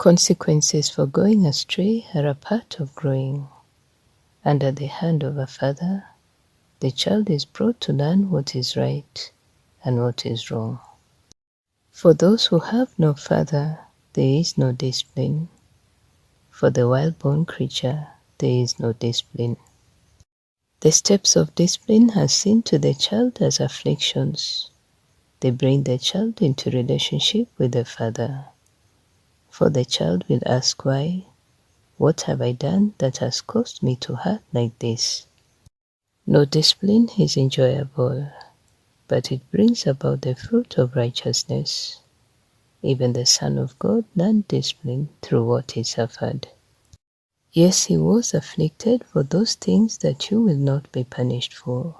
Consequences for going astray are a part of growing. Under the hand of a father, the child is brought to learn what is right and what is wrong. For those who have no father, there is no discipline. For the wild-born creature, there is no discipline. The steps of discipline are seen to the child as afflictions. They bring the child into relationship with the father. For the child will ask why, what have I done that has caused me to hurt like this? No discipline is enjoyable, but it brings about the fruit of righteousness. Even the Son of God learned discipline through what he suffered. Yes, he was afflicted for those things that you will not be punished for.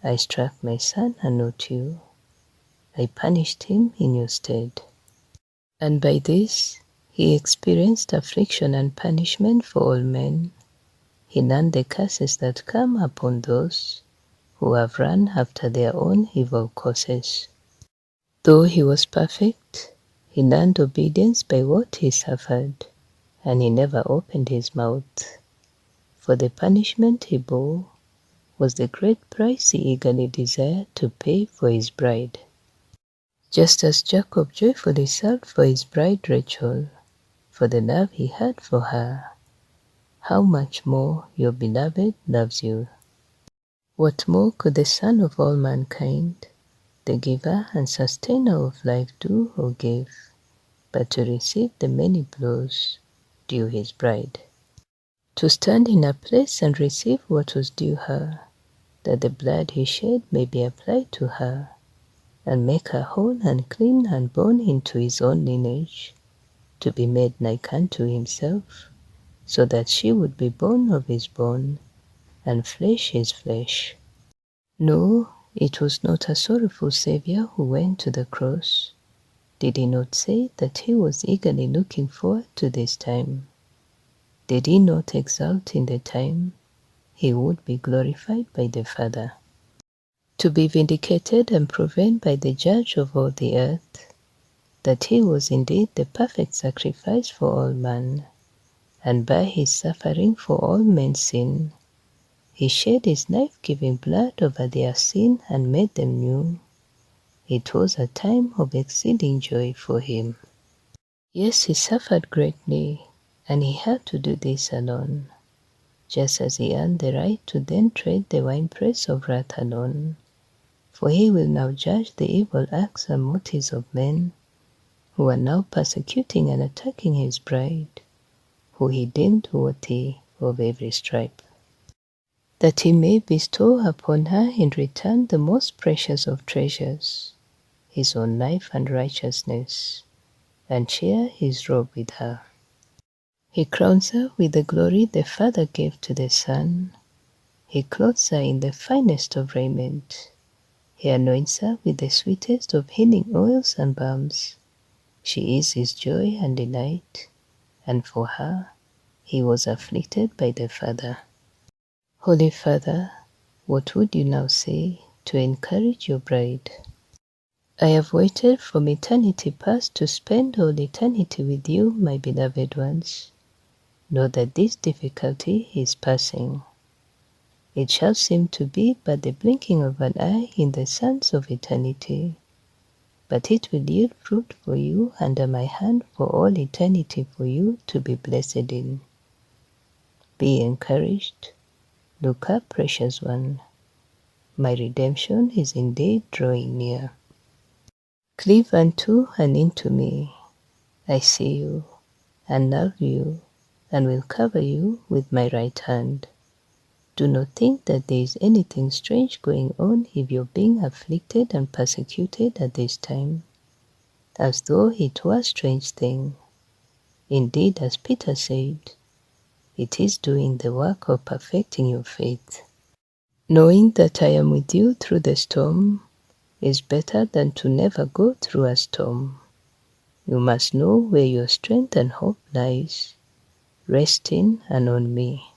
I struck my son and not you. I punished him in your stead. And by this, he experienced affliction and punishment for all men. He learned the curses that come upon those who have run after their own evil courses. Though he was perfect, he learned obedience by what he suffered, and he never opened his mouth. For the punishment he bore was the great price he eagerly desired to pay for his bride. Just as Jacob joyfully served for his bride Rachel, for the love he had for her, how much more your beloved loves you. What more could the Son of all mankind, the giver and sustainer of life, do or give, but to receive the many blows due his bride? To stand in her place and receive what was due her, that the blood he shed may be applied to her, and make her whole and clean and born into his own lineage, to be made like unto himself, so that she would be bone of his bone, and flesh his flesh. No, it was not a sorrowful Saviour who went to the cross. Did he not say that he was eagerly looking forward to this time? Did he not exult in the time he would be glorified by the Father? To be vindicated and proven by the Judge of all the earth, that he was indeed the perfect sacrifice for all man, and by his suffering for all men's sin, he shed his life-giving blood over their sin and made them new. It was a time of exceeding joy for him. Yes, he suffered greatly, and he had to do this alone, just as he earned the right to then tread the winepress of wrath alone. For he will now judge the evil acts and motives of men, who are now persecuting and attacking his bride, who he deemed worthy of every stripe, that he may bestow upon her in return the most precious of treasures, his own life and righteousness, and share his robe with her. He crowns her with the glory the Father gave to the Son. He clothes her in the finest of raiment. He anoints her with the sweetest of healing oils and balms. She is his joy and delight, and for her he was afflicted by the Father. Holy Father, what would you now say to encourage your bride? I have waited from eternity past to spend all eternity with you, my beloved ones. Know that this difficulty is passing. It shall seem to be but the blinking of an eye in the sands of eternity, but it will yield fruit for you under my hand for all eternity for you to be blessed in. Be encouraged. Look up, precious one. My redemption is indeed drawing near. Cleave unto and into me. I see you, and love you, and will cover you with my right hand. Do not think that there is anything strange going on if you're being afflicted and persecuted at this time, as though it were a strange thing. Indeed, as Peter said, it is doing the work of perfecting your faith. Knowing that I am with you through the storm is better than to never go through a storm. You must know where your strength and hope lies, rest in and on me.